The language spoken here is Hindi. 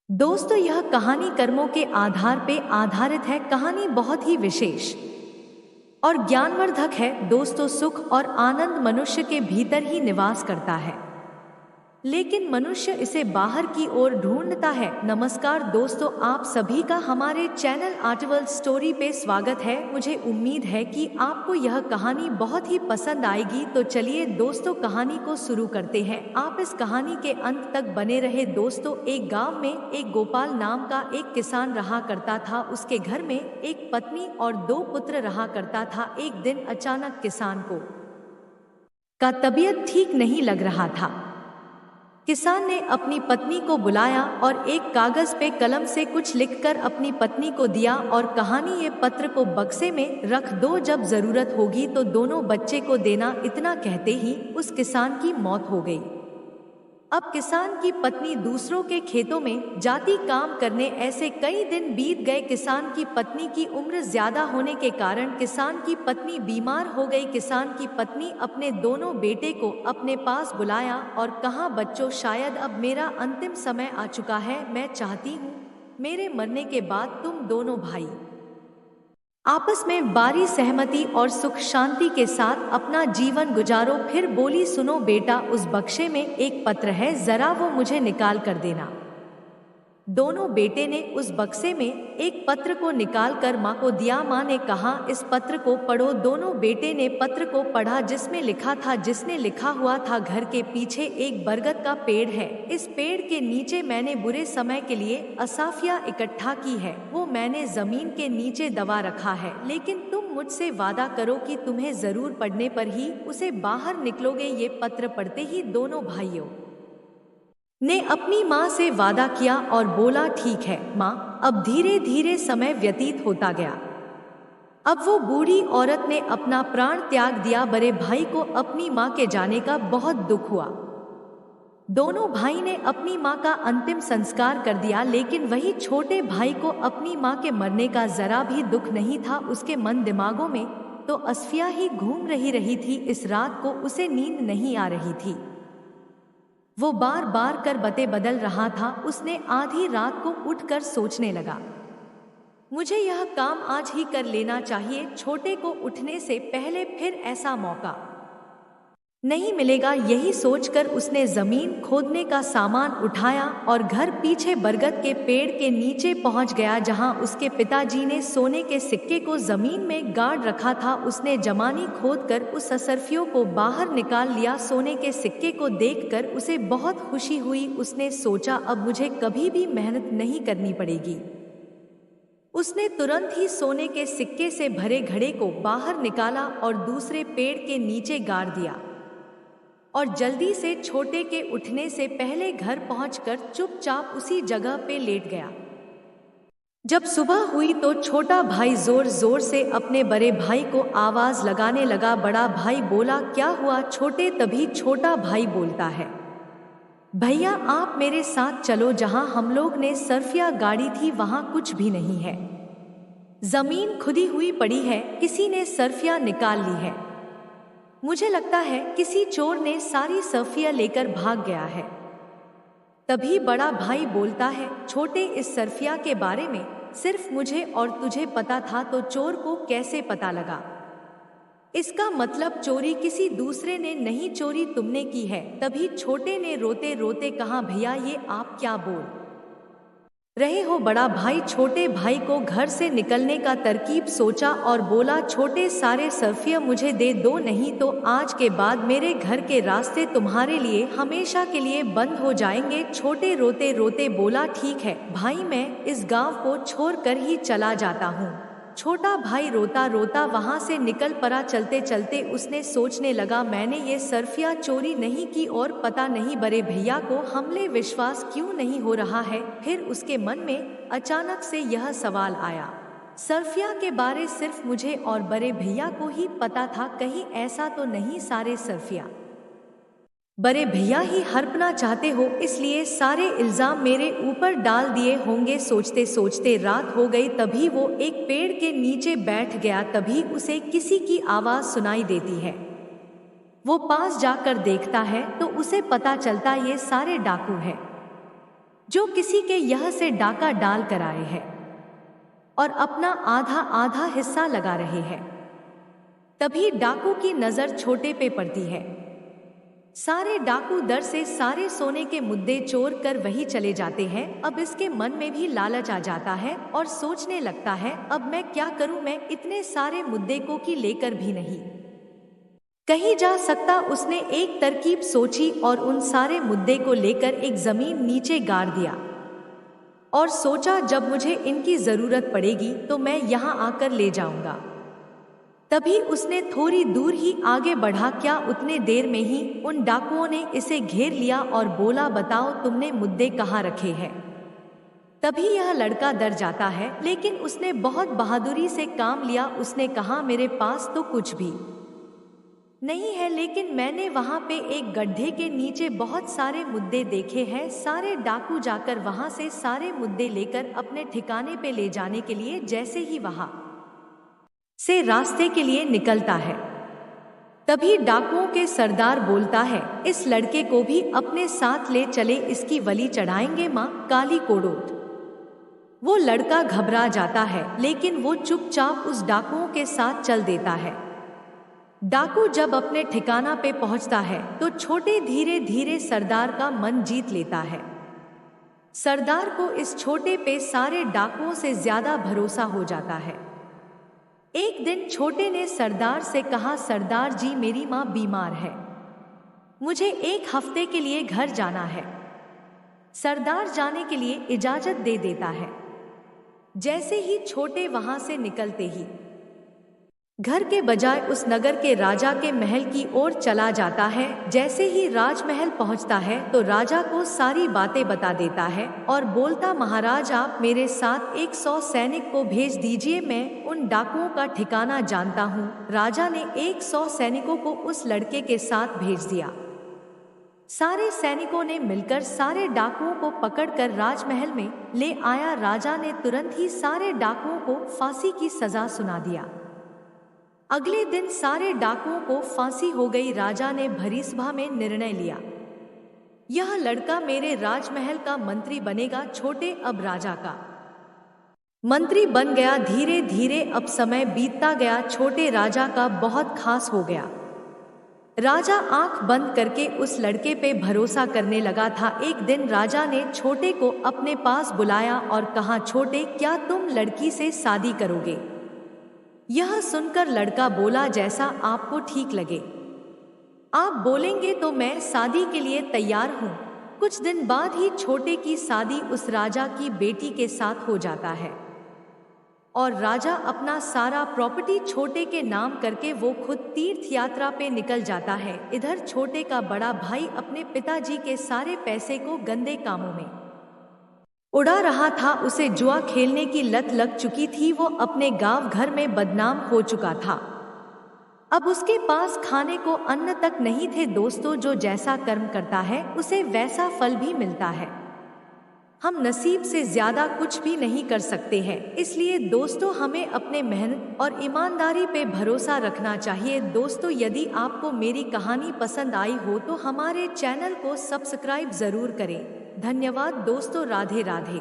दोस्तों, यह कहानी कर्मों के आधार पे आधारित है। कहानी बहुत ही विशेष और ज्ञानवर्धक है। दोस्तों, सुख और आनंद मनुष्य के भीतर ही निवास करता है, लेकिन मनुष्य इसे बाहर की ओर ढूंढता है। नमस्कार दोस्तों, आप सभी का हमारे चैनल आर्टवर्ल्ड स्टोरी पे स्वागत है। मुझे उम्मीद है कि आपको यह कहानी बहुत ही पसंद आएगी। तो चलिए दोस्तों, कहानी को शुरू करते हैं। आप इस कहानी के अंत तक बने रहे। दोस्तों, एक गांव में एक गोपाल नाम का एक किसान रहा करता था। उसके घर में एक पत्नी और दो पुत्र रहा करता था। एक दिन अचानक किसान का तबीयत ठीक नहीं लग रहा था। किसान ने अपनी पत्नी को बुलाया और एक कागज पे कलम से कुछ लिखकर अपनी पत्नी को दिया और कहानी, ये पत्र को बक्से में रख दो, जब जरूरत होगी तो दोनों बच्चे को देना। इतना कहते ही उस किसान की मौत हो गई। अब किसान की पत्नी दूसरों के खेतों में जाती काम करने। ऐसे कई दिन बीत गए। किसान की पत्नी की उम्र ज्यादा होने के कारण किसान की पत्नी बीमार हो गई। किसान की पत्नी अपने दोनों बेटे को अपने पास बुलाया और कहा, बच्चों, शायद अब मेरा अंतिम समय आ चुका है। मैं चाहती हूँ मेरे मरने के बाद तुम दोनों भाई आपस में बारी सहमति और सुख शांति के साथ अपना जीवन गुजारो। फिर बोली, सुनो बेटा, उस बक्से में एक पत्र है, जरा वो मुझे निकाल कर देना। दोनों बेटे ने उस बक्से में एक पत्र को निकाल कर माँ को दिया। माँ ने कहा, इस पत्र को पढ़ो। दोनों बेटे ने पत्र को पढ़ा, जिसमें लिखा था, जिसने लिखा हुआ था, घर के पीछे एक बरगद का पेड़ है। इस पेड़ के नीचे मैंने बुरे समय के लिए असाफिया इकट्ठा की है। वो मैंने जमीन के नीचे दबा रखा है, लेकिन तुम मुझसे वादा करो कि तुम्हें जरूर पढ़ने पर ही उसे बाहर निकलोगे। ये पत्र पढ़ते ही दोनों भाइयों ने अपनी माँ से वादा किया और बोला, ठीक है माँ। अब धीरे धीरे समय व्यतीत होता गया। अब वो बूढ़ी औरत ने अपना प्राण त्याग दिया। बड़े भाई को अपनी माँ के जाने का बहुत दुख हुआ। दोनों भाई ने अपनी माँ का अंतिम संस्कार कर दिया, लेकिन वही छोटे भाई को अपनी माँ के मरने का जरा भी दुख नहीं था। उसके मन दिमागों में तो असफिया ही घूम रही थी। इस रात को उसे नींद नहीं आ रही थी। वो बार बार कर बतें बदल रहा था। उसने आधी रात को उठकर सोचने लगा, मुझे यह काम आज ही कर लेना चाहिए। छोटे को उठने से पहले फिर ऐसा मौका नहीं मिलेगा। यही सोचकर उसने जमीन खोदने का सामान उठाया और घर पीछे बरगद के पेड़ के नीचे पहुंच गया, जहां उसके पिताजी ने सोने के सिक्के को जमीन में गाड़ रखा था। उसने जमानी खोदकर उस असरफियों को बाहर निकाल लिया। सोने के सिक्के को देखकर उसे बहुत खुशी हुई। उसने सोचा, अब मुझे कभी भी मेहनत नहीं करनी पड़ेगी। उसने तुरंत ही सोने के सिक्के से भरे घड़े को बाहर निकाला और दूसरे पेड़ के नीचे गाड़ दिया और जल्दी से छोटे के उठने से पहले घर पहुंचकर चुपचाप उसी जगह पे लेट गया। जब सुबह हुई तो छोटा भाई जोर जोर से अपने बड़े भाई को आवाज लगाने लगा। बड़ा भाई बोला, क्या हुआ छोटे? तभी छोटा भाई बोलता है, भैया आप मेरे साथ चलो, जहां हम लोग ने सर्फिया गाड़ी थी वहां कुछ भी नहीं है। जमीन खुदी हुई पड़ी है, किसी ने सर्फिया निकाल ली है। मुझे लगता है किसी चोर ने सारी सर्फिया लेकर भाग गया है। तभी बड़ा भाई बोलता है, छोटे, इस सर्फिया के बारे में सिर्फ मुझे और तुझे पता था, तो चोर को कैसे पता लगा? इसका मतलब चोरी किसी दूसरे ने नहीं, चोरी तुमने की है। तभी छोटे ने रोते रोते कहा, भैया ये आप क्या बोल रहे हो? बड़ा भाई छोटे भाई को घर से निकलने का तरकीब सोचा और बोला, छोटे, सारे सर्फिया मुझे दे दो, नहीं तो आज के बाद मेरे घर के रास्ते तुम्हारे लिए हमेशा के लिए बंद हो जाएंगे। छोटे रोते रोते बोला, ठीक है भाई, मैं इस गांव को छोड़कर ही चला जाता हूँ। छोटा भाई रोता रोता वहां से निकल पड़ा। चलते चलते उसने सोचने लगा, मैंने ये सर्फिया चोरी नहीं की और पता नहीं बड़े भैया को हमले विश्वास क्यों नहीं हो रहा है। फिर उसके मन में अचानक से यह सवाल आया, सर्फिया के बारे सिर्फ मुझे और बड़े भैया को ही पता था, कहीं ऐसा तो नहीं सारे सर्फिया बड़े भैया ही हड़पना चाहते हो, इसलिए सारे इल्जाम मेरे ऊपर डाल दिए होंगे। सोचते सोचते रात हो गई। तभी वो एक पेड़ के नीचे बैठ गया। तभी उसे किसी की आवाज सुनाई देती है। वो पास जाकर देखता है तो उसे पता चलता ये सारे डाकू हैं। जो किसी के यह से डाका डाल कर आए हैं और अपना आधा आधा हिस्सा लगा रहे हैं। तभी डाकू की नजर छोटे पे पड़ती है। सारे डाकू डर से सारे सोने के मुद्दे चोर कर वही चले जाते हैं। अब इसके मन में भी लालच आ जाता है और सोचने लगता है, अब मैं क्या करूं, मैं इतने सारे मुद्दे को की लेकर भी नहीं कहीं जा सकता। उसने एक तरकीब सोची और उन सारे मुद्दे को लेकर एक जमीन नीचे गाड़ दिया और सोचा, जब मुझे इनकी जरूरत पड़ेगी तो मैं यहाँ आकर ले जाऊंगा। तभी उसने थोड़ी दूर ही आगे बढ़ा, क्या उतने देर में ही उन डाकुओं ने इसे घेर लिया और बोला, बताओ तुमने मुद्दे कहाँ रखे हैं। तभी यह लड़का डर जाता है, लेकिन उसने बहुत बहादुरी से काम लिया। उसने कहा, मेरे पास तो कुछ भी नहीं है, लेकिन मैंने वहां पे एक गड्ढे के नीचे बहुत सारे मुद्दे देखे हैं। सारे डाकू जाकर वहां से सारे मुद्दे लेकर अपने ठिकाने पे ले जाने के लिए जैसे ही वहां से रास्ते के लिए निकलता है, तभी डाकुओं के सरदार बोलता है, इस लड़के को भी अपने साथ ले चले, इसकी बलि चढ़ाएंगे माँ काली कोड़ोट। वो लड़का घबरा जाता है, लेकिन वो चुपचाप उस डाकुओं के साथ चल देता है। डाकू जब अपने ठिकाना पे पहुंचता है तो छोटे धीरे धीरे सरदार का मन जीत लेता है। सरदार को इस छोटे पे सारे डाकुओं से ज्यादा भरोसा हो जाता है। एक दिन छोटे ने सरदार से कहा, सरदार जी मेरी माँ बीमार है, मुझे एक हफ्ते के लिए घर जाना है। सरदार जाने के लिए इजाजत दे देता है। जैसे ही छोटे वहां से निकलते ही घर के बजाय उस नगर के राजा के महल की ओर चला जाता है। जैसे ही राजमहल पहुंचता है तो राजा को सारी बातें बता देता है और बोलता, महाराज आप मेरे साथ 100 सैनिक को भेज दीजिए, मैं उन डाकुओं का ठिकाना जानता हूँ। राजा ने 100 सैनिकों को उस लड़के के साथ भेज दिया। सारे सैनिकों ने मिलकर सारे डाकुओं को पकड़कर राजमहल में ले आया। राजा ने तुरंत ही सारे डाकुओं को फांसी की सजा सुना दिया। अगले दिन सारे डाकुओं को फांसी हो गई। राजा ने भरी सभा में निर्णय लिया, यह लड़का मेरे राजमहल का मंत्री बनेगा। छोटे अब राजा का मंत्री बन गया। धीरे धीरे अब समय बीतता गया। छोटे राजा का बहुत खास हो गया। राजा आंख बंद करके उस लड़के पे भरोसा करने लगा था। एक दिन राजा ने छोटे को अपने पास बुलाया और कहा, छोटे क्या तुम लड़की से शादी करोगे? यह सुनकर लड़का बोला, जैसा आपको ठीक लगे, आप बोलेंगे तो मैं शादी के लिए तैयार हूँ। कुछ दिन बाद ही छोटे की शादी उस राजा की बेटी के साथ हो जाता है और राजा अपना सारा प्रॉपर्टी छोटे के नाम करके वो खुद तीर्थ यात्रा पे निकल जाता है। इधर छोटे का बड़ा भाई अपने पिताजी के सारे पैसे को गंदे कामों में उड़ा रहा था। उसे जुआ खेलने की लत लग चुकी थी। वो अपने गांव घर में बदनाम हो चुका था। अब उसके पास खाने को अन्न तक नहीं थे। दोस्तों, जो जैसा कर्म करता है उसे वैसा फल भी मिलता है। हम नसीब से ज्यादा कुछ भी नहीं कर सकते हैं। इसलिए दोस्तों, हमें अपने मेहनत और ईमानदारी पे भरोसा रखना चाहिए। दोस्तों, यदि आपको मेरी कहानी पसंद आई हो तो हमारे चैनल को सब्सक्राइब जरूर करें। धन्यवाद दोस्तों, राधे राधे।